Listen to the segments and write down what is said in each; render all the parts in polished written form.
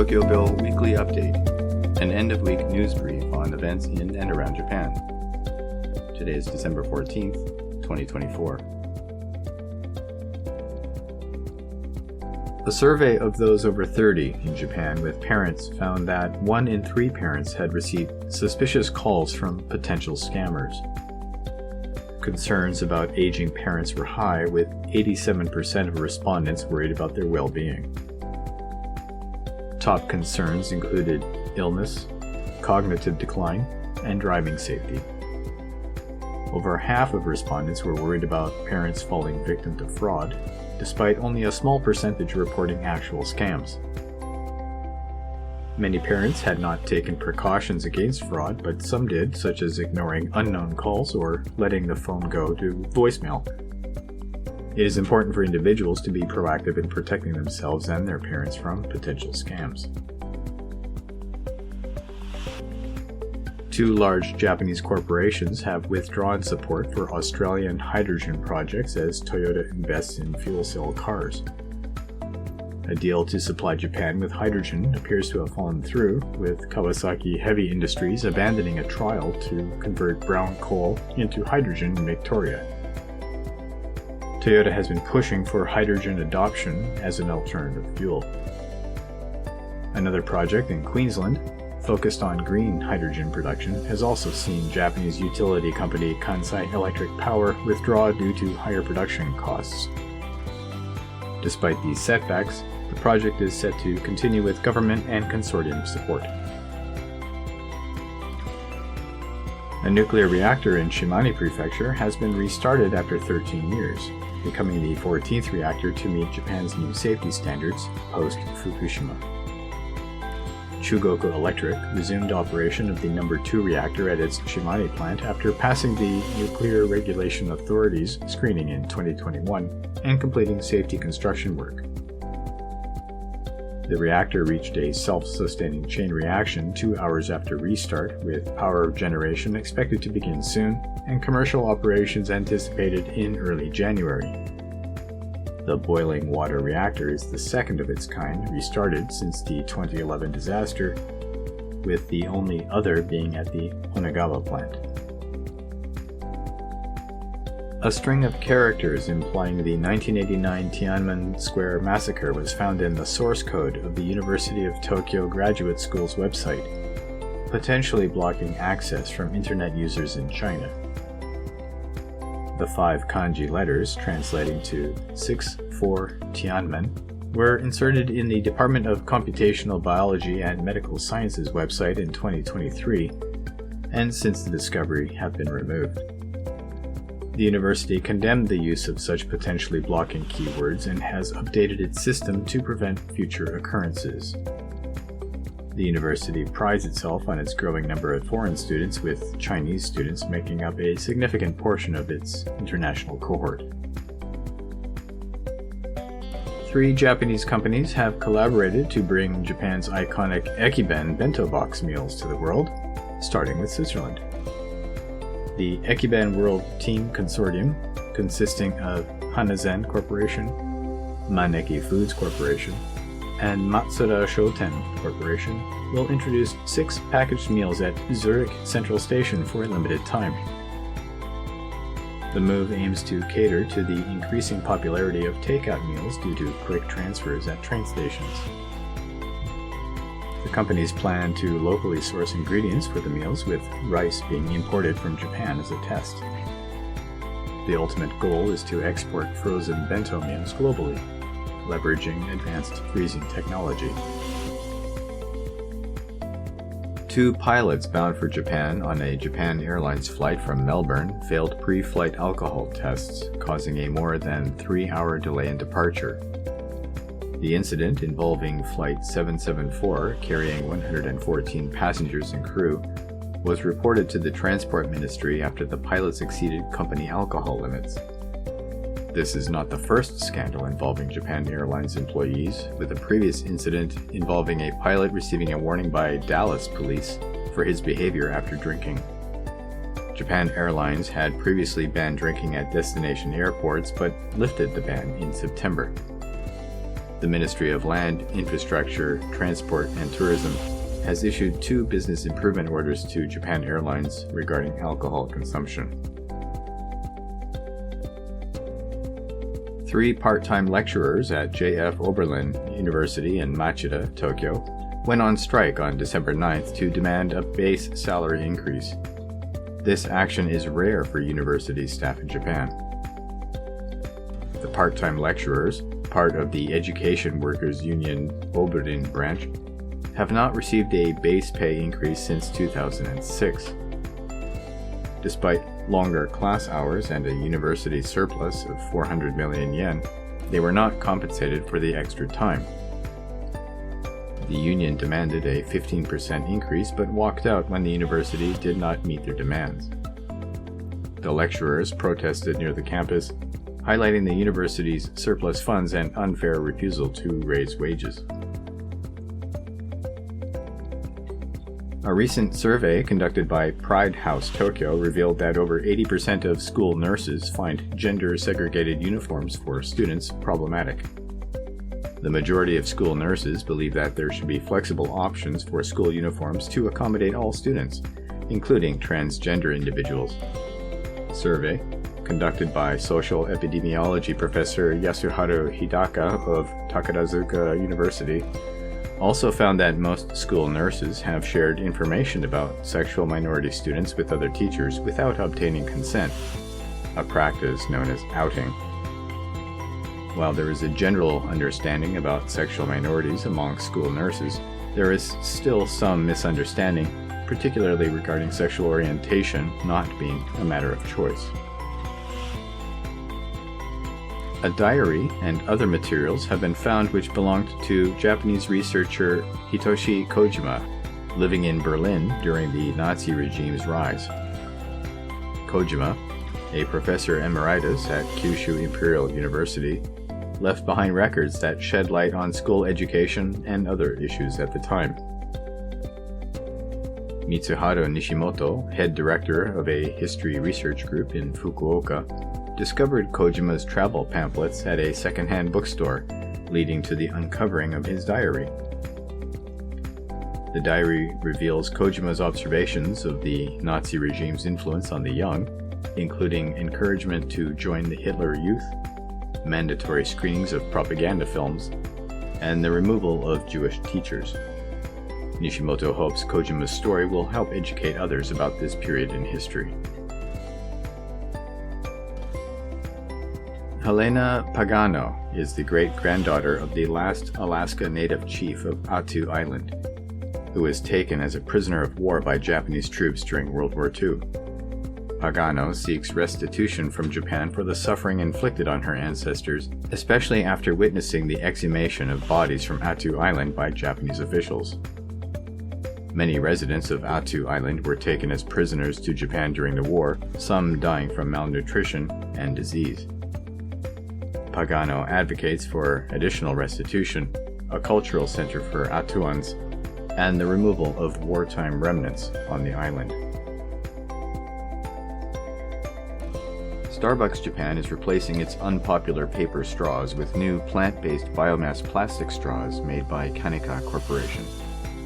theTokyoBill weekly update, an end-of-week news brief on events in and around Japan. Today is December 14th, 2024. A survey of those over 30 in Japan with parents found that 1 in 3 parents had received suspicious calls from potential scammers. Concerns about aging parents were high, with 87% of respondents worried about their well-being. Top concerns included illness, cognitive decline, and driving safety. Over half of respondents were worried about parents falling victim to fraud, despite only a small percentage reporting actual scams. Many parents had not taken precautions against fraud, but some did, such as ignoring unknown calls or letting the phone go to voicemail. It is important for individuals to be proactive in protecting themselves and their parents from potential scams. 2 large Japanese corporations have withdrawn support for Australian hydrogen projects as Toyota invests in fuel cell cars. A deal to supply Japan with hydrogen appears to have fallen through, with Kawasaki Heavy Industries abandoning a trial to convert brown coal into hydrogen in Victoria. Toyota has been pushing for hydrogen adoption as an alternative fuel. Another project in Queensland, focused on green hydrogen production, has also seen Japanese utility company Kansai Electric Power withdraw due to higher production costs. Despite these setbacks, the project is set to continue with government and consortium support. A nuclear reactor in Shimane Prefecture has been restarted after 13 years, becoming the 14th reactor to meet Japan's new safety standards post-Fukushima. Chugoku Electric resumed operation of the number 2 reactor at its Shimane plant after passing the Nuclear Regulation Authority's screening in 2021 and completing safety construction work. The reactor reached a self-sustaining chain reaction 2 hours after restart, with power generation expected to begin soon and commercial operations anticipated in early January. The boiling water reactor is the second of its kind restarted since the 2011 disaster, with the only other being at the Honagawa plant. A string of characters implying the 1989 Tiananmen Square massacre was found in the source code of the University of Tokyo Graduate School's website, potentially blocking access from internet users in China. The 5 kanji letters, translating to 6-4 Tiananmen, were inserted in the Department of Computational Biology and Medical Sciences website in 2023, and since the discovery have been removed. The university condemned the use of such potentially blocking keywords and has updated its system to prevent future occurrences. The university prides itself on its growing number of foreign students, with Chinese students making up a significant portion of its international cohort. 3 Japanese companies have collaborated to bring Japan's iconic Ekiben bento box meals to the world, starting with Switzerland. The Ekiben World Team Consortium, consisting of Hanazen Corporation, Maneki Foods Corporation, and Matsuda Shoten Corporation, will introduce 6 packaged meals at Zurich Central Station for a limited time. The move aims to cater to the increasing popularity of takeout meals due to quick transfers at train stations. The companies plan to locally source ingredients for the meals, with rice being imported from Japan as a test. The ultimate goal is to export frozen bento meals globally, leveraging advanced freezing technology. 2 pilots bound for Japan on a Japan Airlines flight from Melbourne failed pre-flight alcohol tests, causing a more than 3-hour delay in departure. The incident, involving Flight 774 carrying 114 passengers and crew, was reported to the Transport Ministry after the pilots exceeded company alcohol limits. This is not the first scandal involving Japan Airlines employees, with a previous incident involving a pilot receiving a warning by Dallas police for his behavior after drinking. Japan Airlines had previously banned drinking at destination airports, but lifted the ban in September. The Ministry of Land, Infrastructure, Transport, and Tourism has issued 2 business improvement orders to Japan Airlines regarding alcohol consumption. 3 part-time lecturers at J.F. Oberlin University in Machida, Tokyo, went on strike on December 9th to demand a base salary increase. This action is rare for university staff in Japan. The part-time lecturers, part of the Education Workers Union Oberlin branch, have not received a base pay increase since 2006. Despite longer class hours and a university surplus of 400 million yen, they were not compensated for the extra time. The union demanded a 15% increase but walked out when the university did not meet their demands. The lecturers protested near the campus, highlighting the university's surplus funds and unfair refusal to raise wages. A recent survey conducted by Pride House Tokyo revealed that over 80% of school nurses find gender-segregated uniforms for students problematic. The majority of school nurses believe that there should be flexible options for school uniforms to accommodate all students, including transgender individuals. Survey, conducted by social epidemiology professor Yasuharu Hidaka of Takarazuka University, also found that most school nurses have shared information about sexual minority students with other teachers without obtaining consent, a practice known as outing. While there is a general understanding about sexual minorities among school nurses, there is still some misunderstanding, particularly regarding sexual orientation not being a matter of choice. A diary and other materials have been found which belonged to Japanese researcher Hitoshi Kojima, living in Berlin during the Nazi regime's rise. Kojima, a professor emeritus at Kyushu Imperial University, left behind records that shed light on school education and other issues at the time. Mitsuharu Nishimoto, head director of a history research group in Fukuoka, discovered Kojima's travel pamphlets at a second-hand bookstore, leading to the uncovering of his diary. The diary reveals Kojima's observations of the Nazi regime's influence on the young, including encouragement to join the Hitler Youth, mandatory screenings of propaganda films, and the removal of Jewish teachers. Nishimoto hopes Kojima's story will help educate others about this period in history. Helena Pagano is the great-granddaughter of the last Alaska native chief of Attu Island, who was taken as a prisoner of war by Japanese troops during World War II. Pagano seeks restitution from Japan for the suffering inflicted on her ancestors, especially after witnessing the exhumation of bodies from Attu Island by Japanese officials. Many residents of Attu Island were taken as prisoners to Japan during the war, some dying from malnutrition and disease. Pagano advocates for additional restitution, a cultural center for Attuans, and the removal of wartime remnants on the island. Starbucks Japan is replacing its unpopular paper straws with new plant-based biomass plastic straws made by Kaneka Corporation.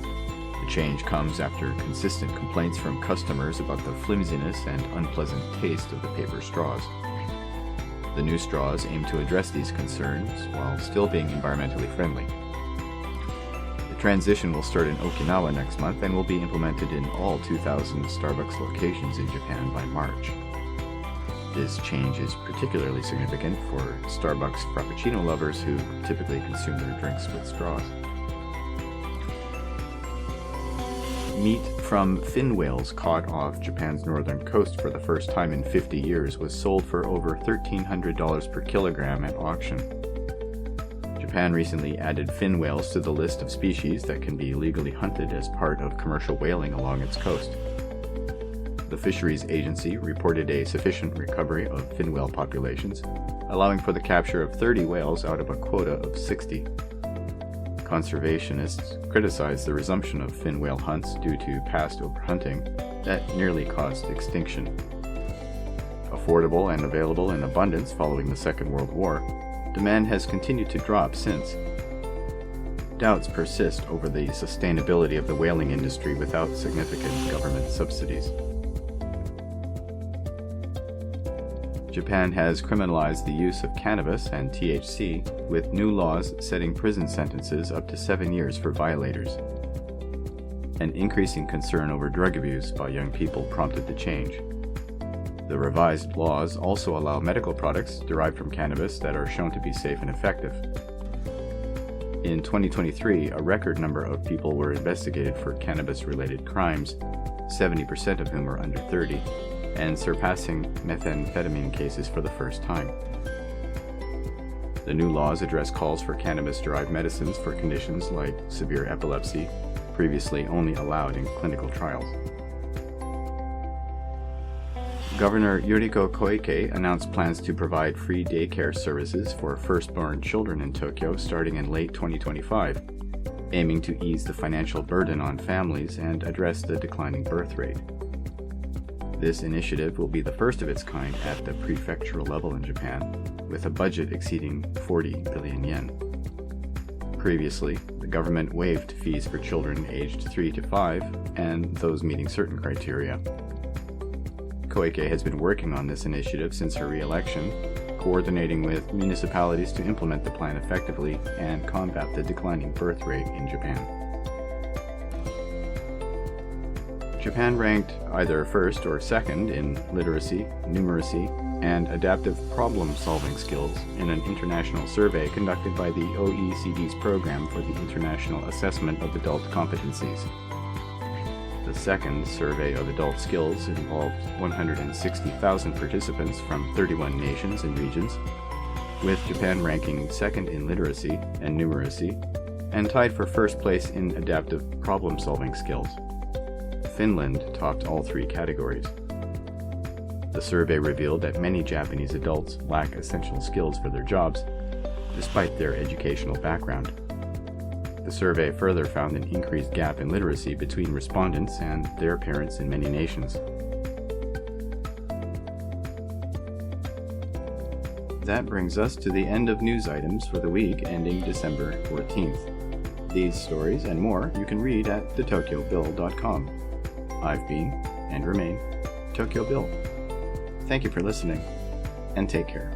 The change comes after consistent complaints from customers about the flimsiness and unpleasant taste of the paper straws. The new straws aim to address these concerns while still being environmentally friendly. The transition will start in Okinawa next month and will be implemented in all 2,000 Starbucks locations in Japan by March. This change is particularly significant for Starbucks Frappuccino lovers who typically consume their drinks with straws. Meat from fin whales caught off Japan's northern coast for the first time in 50 years was sold for over $1,300 per kilogram at auction. Japan recently added fin whales to the list of species that can be legally hunted as part of commercial whaling along its coast. The Fisheries Agency reported a sufficient recovery of fin whale populations, allowing for the capture of 30 whales out of a quota of 60. Conservationists criticize the resumption of fin whale hunts due to past overhunting that nearly caused extinction. Affordable and available in abundance following the Second World War, demand has continued to drop since, doubts persist over the sustainability of the whaling industry without significant government subsidies. Japan has criminalized the use of cannabis and THC, with new laws setting prison sentences up to 7 years for violators. An increasing concern over drug abuse by young people prompted the change. The revised laws also allow medical products derived from cannabis that are shown to be safe and effective. In 2023, a record number of people were investigated for cannabis-related crimes, 70% of whom were under 30, and surpassing methamphetamine cases for the first time. The new laws address calls for cannabis-derived medicines for conditions like severe epilepsy, previously only allowed in clinical trials. Governor Yuriko Koike announced plans to provide free daycare services for firstborn children in Tokyo starting in late 2025, aiming to ease the financial burden on families and address the declining birth rate. This initiative will be the first of its kind at the prefectural level in Japan, with a budget exceeding 40 billion yen. Previously, the government waived fees for children aged 3 to 5 and those meeting certain criteria. Koike has been working on this initiative since her re-election, coordinating with municipalities to implement the plan effectively and combat the declining birth rate in Japan. Japan ranked either first or second in literacy, numeracy, and adaptive problem-solving skills in an international survey conducted by the OECD's Program for the International Assessment of Adult Competencies. The second survey of adult skills involved 160,000 participants from 31 nations and regions, with Japan ranking second in literacy and numeracy, and tied for first place in adaptive problem-solving skills. Finland topped all 3 categories. The survey revealed that many Japanese adults lack essential skills for their jobs, despite their educational background. The survey further found an increased gap in literacy between respondents and their parents in many nations. That brings us to the end of news items for the week ending December 14th. These stories and more you can read at theTokyoBill.com. I've been, and remain, Tokyo Bill. Thank you for listening, and take care.